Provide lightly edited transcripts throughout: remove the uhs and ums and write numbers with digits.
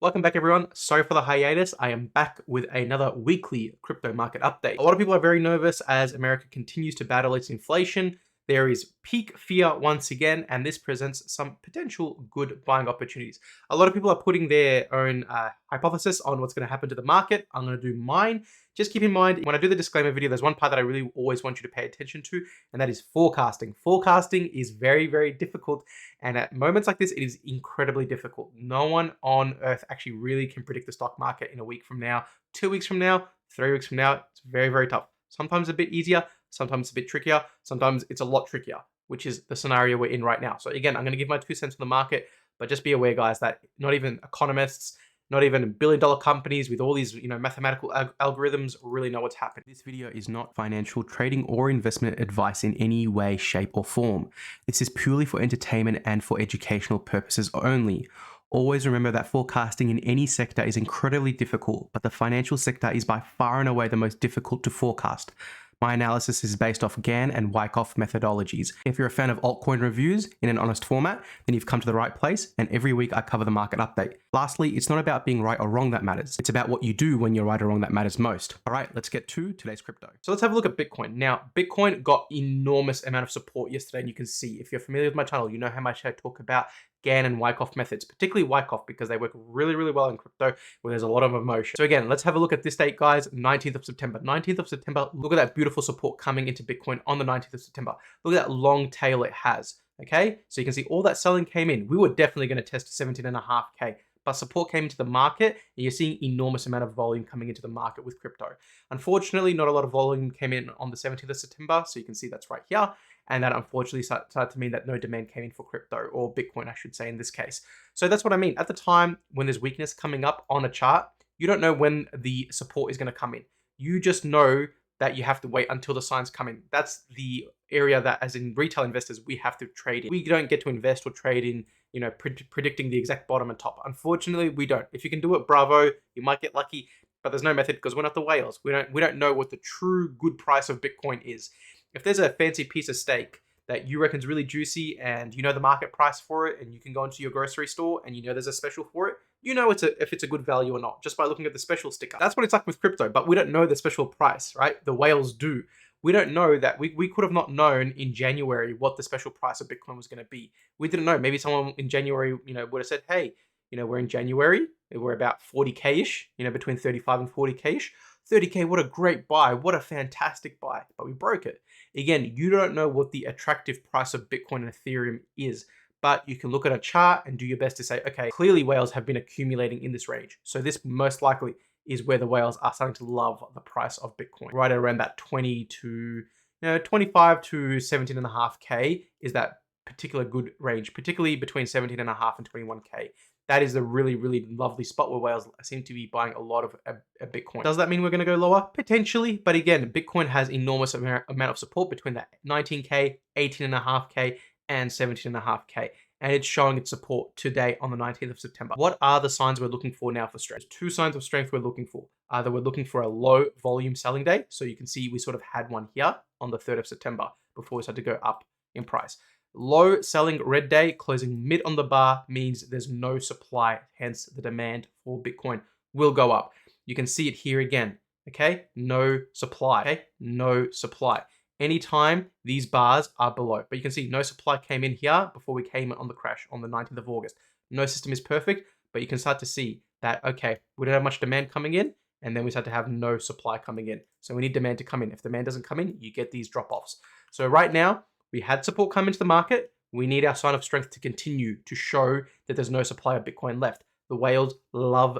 Welcome back, everyone. Sorry for the hiatus. I am back with another weekly crypto market update. A lot of people are very nervous as America continues to battle its inflation. There is peak fear once again, and this presents some potential good buying opportunities. A lot of people are putting their own hypothesis on what's going to happen to the market. I'm going to do mine. Just keep in mind, when I do the disclaimer video, there's one part that I really always want you to pay attention to, and that is forecasting. Forecasting is very, very difficult. And at moments like this, it is incredibly difficult. No one on earth actually really can predict the stock market in a week from now, 2 weeks from now, 3 weeks from now. It's very, very tough. Sometimes a bit easier, sometimes a bit trickier, sometimes it's a lot trickier, which is the scenario we're in right now. So again, I'm going to give my 2 cents on the market, but just be aware, guys, that not even economists, not even billion-dollar companies with all these, mathematical algorithms really know what's happening. This video is not financial, trading, or investment advice in any way, shape, or form. This is purely for entertainment and for educational purposes only. Always remember that forecasting in any sector is incredibly difficult, but the financial sector is by far and away the most difficult to forecast. My analysis is based off Gann and Wyckoff methodologies. If you're a fan of altcoin reviews in an honest format, then you've come to the right place, and every week I cover the market update. Lastly, it's not about being right or wrong that matters. It's about what you do when you're right or wrong that matters most. All right, let's get to today's crypto. So let's have a look at Bitcoin. Now, Bitcoin got enormous amount of support yesterday, and you can see, if you're familiar with my channel, you know how much I talk about Gann and Wyckoff methods, particularly Wyckoff, because they work really, really well in crypto where there's a lot of emotion. So again, let's have a look at this date, guys, 19th of September. 19th of September, look at that beautiful support coming into Bitcoin on the 19th of September. Look at that long tail it has, okay? So you can see all that selling came in. We were definitely going to test 17.5K, but support came into the market, and you're seeing enormous amount of volume coming into the market with crypto. Unfortunately, not a lot of volume came in on the 17th of September, so you can see that's right here. And that unfortunately started to mean that no demand came in for crypto, or Bitcoin, I should say, in this case. So that's what I mean. At the time, when there's weakness coming up on a chart, you don't know when the support is going to come in. You just know that you have to wait until the signs come in. That's the area that, as in retail investors, we have to trade in. We don't get to invest or trade in, predicting the exact bottom and top. Unfortunately, we don't. If you can do it, bravo, you might get lucky, but there's no method because we're not the whales. We don't know what the true good price of Bitcoin is. If there's a fancy piece of steak that you reckon is really juicy and you know the market price for it, and you can go into your grocery store and you know there's a special for it, you know if it's a good value or not just by looking at the special sticker. That's what it's like with crypto, but we don't know the special price, right? The whales do. We don't know that. We could have not known in January what the special price of Bitcoin was going to be. We didn't know. Maybe someone in January, would have said, hey, we're in January, we're about 40K-ish, between 35 and 40K-ish. 30K, what a great buy. What a fantastic buy. But we broke it. Again, you don't know what the attractive price of Bitcoin and Ethereum is, but you can look at a chart and do your best to say, okay, clearly whales have been accumulating in this range. So this most likely is where the whales are starting to love the price of Bitcoin. Right around that 25 to 17.5K is that particular good range, particularly between 17.5 and 21K. That is a really, really lovely spot where whales seem to be buying a lot of Bitcoin. Does that mean we're going to go lower? Potentially. But again, Bitcoin has enormous amount of support between that 19K, 18.5K, and 17.5K. And it's showing its support today on the 19th of September. What are the signs we're looking for now for strength? There's 2 signs of strength we're looking for. Either we're looking for a low volume selling day. So you can see we sort of had one here on the 3rd of September before we started to go up in price. Low selling red day closing mid on the bar means there's no supply, hence the demand for Bitcoin will go up. You can see it here again, okay? No supply, okay? No supply. Anytime these bars are below, but you can see no supply came in here before we came on the crash on the 19th of August. No system is perfect, but you can start to see that, okay, we don't have much demand coming in, and then we start to have no supply coming in. So we need demand to come in. If demand doesn't come in, you get these drop-offs. So right now, we had support come into the market. We need our sign of strength to continue to show that there's no supply of Bitcoin left. The whales love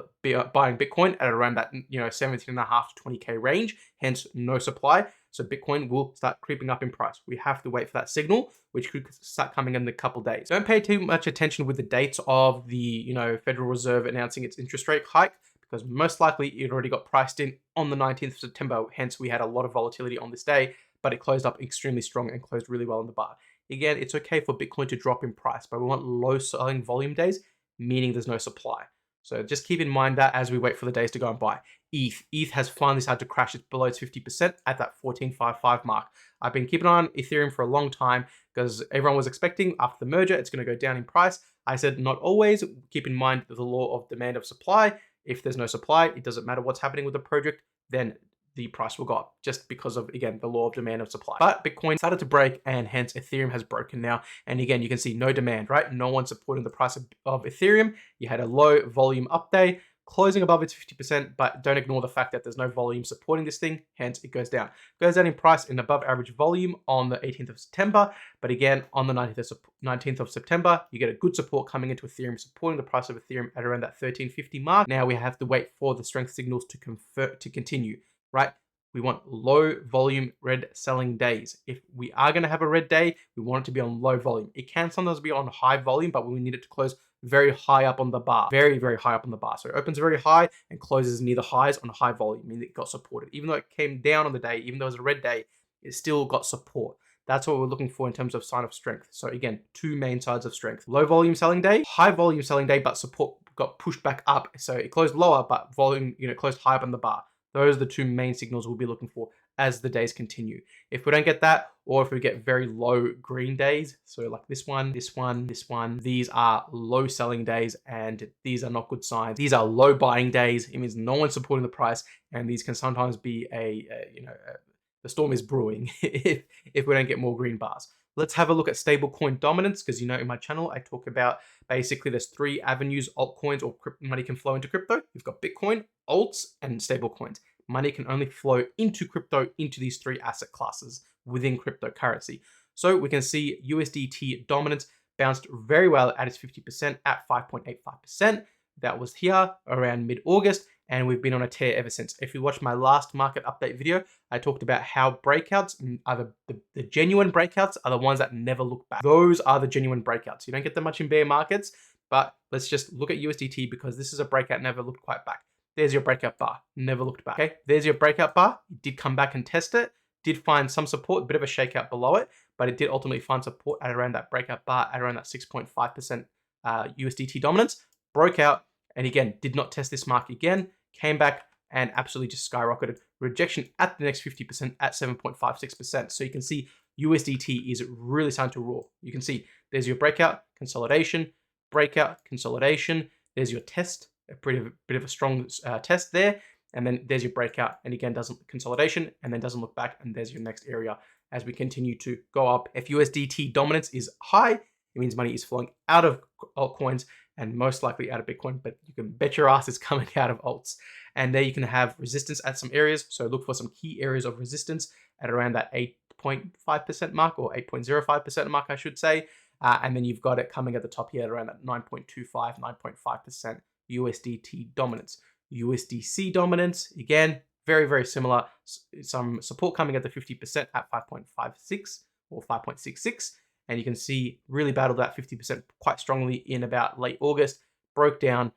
buying Bitcoin at around that 17.5 to 20K range, hence no supply. So Bitcoin will start creeping up in price. We have to wait for that signal, which could start coming in a couple days. Don't pay too much attention with the dates of the Federal Reserve announcing its interest rate hike, because most likely it already got priced in on the 19th of September. Hence, we had a lot of volatility on this day, but it closed up extremely strong and closed really well in the bar. Again, it's okay for Bitcoin to drop in price, but we want low selling volume days, meaning there's no supply. So just keep in mind that as we wait for the days to go and buy. ETH has finally started to crash. It's below its 50% at that 14.55 mark. I've been keeping an eye on Ethereum for a long time because everyone was expecting after the merger, it's going to go down in price. I said not always. Keep in mind the law of demand of supply. If there's no supply, it doesn't matter what's happening with the project, then the price will go up just because of, again, the law of demand of supply. But Bitcoin started to break, and hence Ethereum has broken now. And again, you can see no demand, right? No one supporting the price of Ethereum. You had a low volume up day, closing above its 50%, but don't ignore the fact that there's no volume supporting this thing, hence it goes down. It goes down in price in above average volume on the 18th of September, but again, on the 19th of September, you get a good support coming into Ethereum, supporting the price of Ethereum at around that 1350 mark. Now we have to wait for the strength signals to continue, right? We want low volume red selling days. If we are going to have a red day, we want it to be on low volume. It can sometimes be on high volume, but we need it to close very high up on the bar, very, very high up on the bar. So it opens very high and closes near the highs on high volume, meaning it got supported. Even though it came down on the day, even though it was a red day, it still got support. That's what we're looking for in terms of sign of strength. So again, two main sides of strength. Low volume selling day, high volume selling day, but support got pushed back up. So it closed lower, but volume, closed high up on the bar. Those are the two main signals we'll be looking for as the days continue. If we don't get that, or if we get very low green days, so like this one, these are low selling days, and these are not good signs. These are low buying days. It means no one's supporting the price, and these can sometimes be the storm is brewing if we don't get more green bars. Let's have a look at stablecoin dominance, because in my channel, I talk about basically there's three avenues altcoins or money can flow into crypto. You've got Bitcoin, alts, and stablecoins. Money can only flow into crypto, into these three asset classes within cryptocurrency. So we can see USDT Dominance bounced very well at its 50% at 5.85%. That was here around mid-August, and we've been on a tear ever since. If you watched my last market update video, I talked about how breakouts are the genuine breakouts are the ones that never look back. Those are the genuine breakouts. You don't get that much in bear markets, but let's just look at USDT because this is a breakout, never looked quite back. There's your breakout bar, never looked back. Okay, there's your breakout bar. It did come back and test it, did find some support, a bit of a shakeout below it, but it did ultimately find support at around that breakout bar at around that 6.5% USDT dominance, broke out, and again, did not test this mark again, came back and absolutely just skyrocketed. Rejection at the next 50% at 7.56%. So you can see USDT is really starting to roar. You can see there's your breakout, consolidation, breakout, consolidation. There's your test, a bit of a strong test there. And then there's your breakout, and again, doesn't consolidation, and then doesn't look back, and there's your next area as we continue to go up. If USDT dominance is high, it means money is flowing out of altcoins and most likely out of Bitcoin, but you can bet your ass it's coming out of alts. And there you can have resistance at some areas. So look for some key areas of resistance at around that 8.5% mark, or 8.05% mark, I should say. And then you've got it coming at the top here at around that 9.25, 9.5% USDT dominance. USDC dominance, again, very, very similar. Some support coming at the 50% at 5.56 or 5.66. And you can see really battled that 50% quite strongly in about late August, broke down,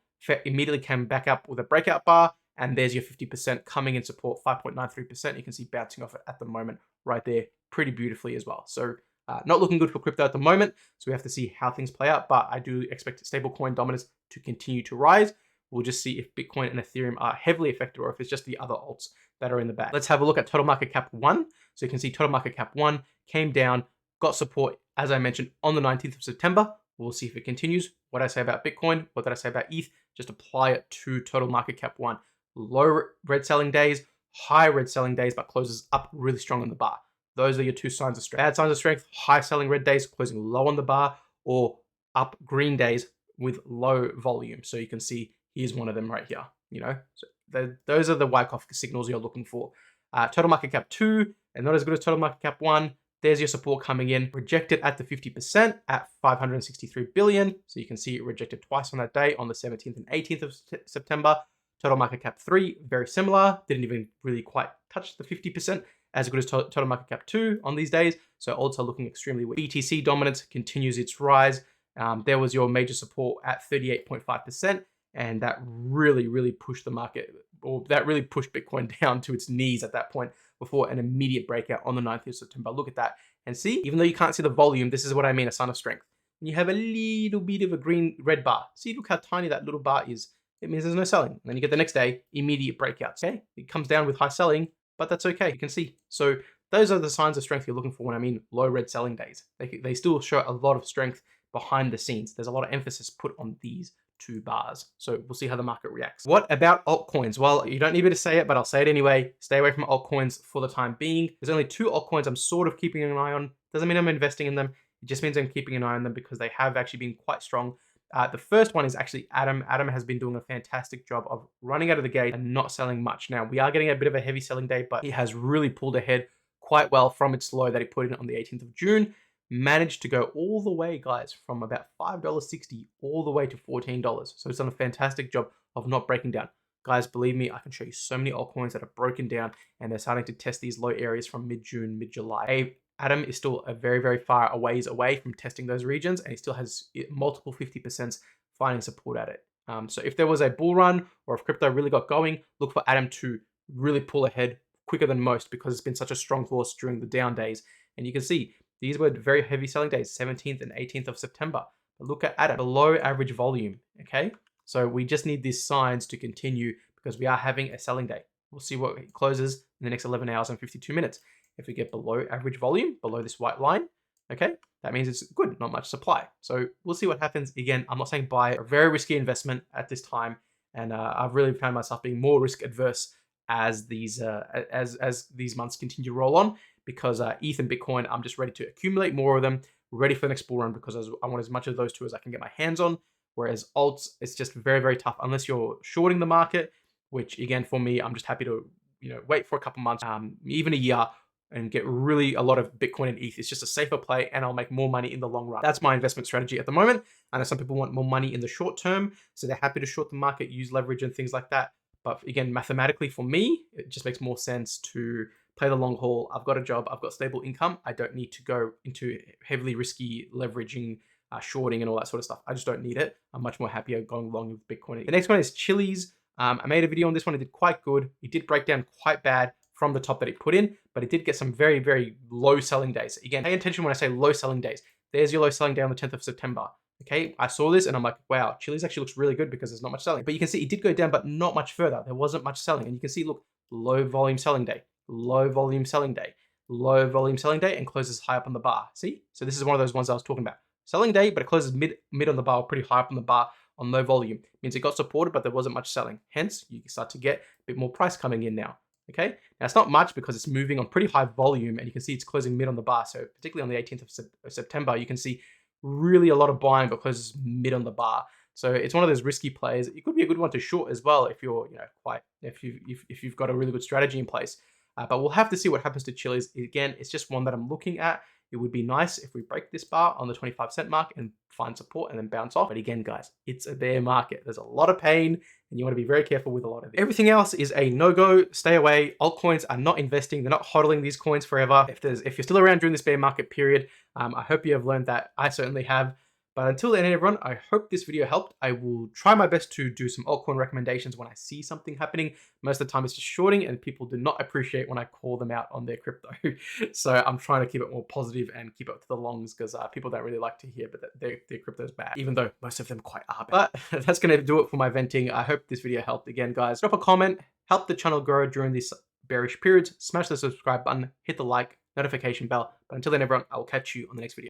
immediately came back up with a breakout bar, and there's your 50% coming in support, 5.93%. You can see bouncing off it at the moment right there pretty beautifully as well. So not looking good for crypto at the moment, so we have to see how things play out, but I do expect stablecoin dominance to continue to rise. We'll just see if Bitcoin and Ethereum are heavily affected or if it's just the other alts that are in the bag. Let's have a look at total market cap 1. So you can see total market cap 1 came down, got support, as I mentioned, on the 19th of September. We'll see if it continues. What did I say about Bitcoin? What did I say about ETH? Just apply it to total market cap 1. Low red selling days, high red selling days, but closes up really strong on the bar. Those are your two signs of strength. Bad signs of strength: high selling red days, closing low on the bar, or up green days with low volume. So you can see here's one of them right here. So those are the Wyckoff signals you're looking for. Total market cap 2, and not as good as total market cap 1. There's your support coming in, rejected at the 50% at 563 billion. So you can see it rejected twice on that day, on the 17th and 18th of September. Total market cap 3, very similar. Didn't even really quite touch the 50%, as good as total market cap 2 on these days. So also looking extremely weak. BTC dominance continues its rise. There was your major support at 38.5%. And that really, really pushed the market, or that really pushed Bitcoin down to its knees at that point before an immediate breakout on the 9th of September. Look at that. And see, even though you can't see the volume, this is what I mean, a sign of strength. When you have a little bit of a red bar, see, look how tiny that little bar is. It means there's no selling. And then you get the next day, immediate breakouts. Okay, it comes down with high selling, but that's okay. You can see. So those are the signs of strength you're looking for when I mean low red selling days. They still show a lot of strength, behind the scenes. There's a lot of emphasis put on these two bars. So we'll see how the market reacts. What about altcoins? Well, you don't need me to say it, but I'll say it anyway. Stay away from altcoins for the time being. There's only two altcoins I'm sort of keeping an eye on. Doesn't mean I'm investing in them. It just means I'm keeping an eye on them because they have actually been quite strong. The first one is actually Atom. Atom has been doing a fantastic job of running out of the gate and not selling much. Now, we are getting a bit of a heavy selling day, but it has really pulled ahead quite well from its low that it put in on the 18th of June. Managed to go all the way, guys, from about $5.60 all the way to $14. So it's done a fantastic job of not breaking down. Guys, believe me, I can show you so many altcoins that are broken down and they're starting to test these low areas from mid-June, mid-July. Atom is still a very, very far away from testing those regions, and he still has multiple 50% finding support at it. So if there was a bull run or if crypto really got going, look for Atom to really pull ahead quicker than most because it's been such a strong horse during the down days. And you can see these were very heavy selling days, 17th and 18th of September. But look at Atom, below average volume, okay? So we just need these signs to continue because we are having a selling day. We'll see what it closes in the next 11 hours and 52 minutes. If we get below average volume, below this white line, okay, that means it's good, not much supply. So we'll see what happens. Again, I'm not saying buy, a very risky investment at this time. And I've really found myself being more risk adverse as these months continue to roll on because ETH and Bitcoin, I'm just ready to accumulate more of them, ready for the next bull run because I want as much of those two as I can get my hands on. Whereas alts, it's just very, very tough unless you're shorting the market, which again, for me, I'm just happy to, wait for a couple months, even a year, and get really a lot of Bitcoin and ETH. It's just a safer play and I'll make more money in the long run. That's my investment strategy at the moment. I know some people want more money in the short term, so they're happy to short the market, use leverage and things like that. But again, mathematically for me, it just makes more sense to play the long haul. I've got a job, I've got stable income. I don't need to go into heavily risky leveraging, shorting and all that sort of stuff. I just don't need it. I'm much more happier going along with Bitcoin. The next one is Chiliz. I made a video on this one. It did quite good. It did break down quite bad from the top that it put in, but it did get some very, very low selling days. Again, pay attention when I say low selling days. There's your low selling day on the 10th of September. Okay, I saw this and I'm like, wow, Chiliz actually looks really good because there's not much selling. But you can see it did go down, but not much further. There wasn't much selling. And you can see, look, low volume selling day, low volume selling day, low volume selling day, and closes high up on the bar. See? So this is one of those ones I was talking about. Selling day, but it closes mid on the bar, pretty high up on the bar on low volume. Means it got supported, but there wasn't much selling. Hence, you start to get a bit more price coming in now. Okay, now it's not much because it's moving on pretty high volume and you can see it's closing mid on the bar. So particularly on the 18th of September, you can see really a lot of buying because it's mid on the bar. So it's one of those risky plays. It could be a good one to short as well if you're, if you've got a really good strategy in place. But we'll have to see what happens to Chiliz. Again, it's just one that I'm looking at. It would be nice if we break this bar on the 25-cent mark and find support and then bounce off. But again, guys, it's a bear market. There's a lot of pain and you want to be very careful with a lot of it. Everything else is a no-go. Stay away. Altcoins are not investing. They're not hodling these coins forever. If you're still around during this bear market period, I hope you have learned that. I certainly have. But until then, everyone, I hope this video helped. I will try my best to do some altcoin recommendations when I see something happening. Most of the time it's just shorting and people do not appreciate when I call them out on their crypto. So I'm trying to keep it more positive and keep it to the longs because people don't really like to hear but their crypto is bad, even though most of them quite are bad. But that's going to do it for my venting. I hope this video helped. Again, guys, drop a comment, help the channel grow during these bearish periods, smash the subscribe button, hit the like, notification bell. But until then, everyone, I will catch you on the next video.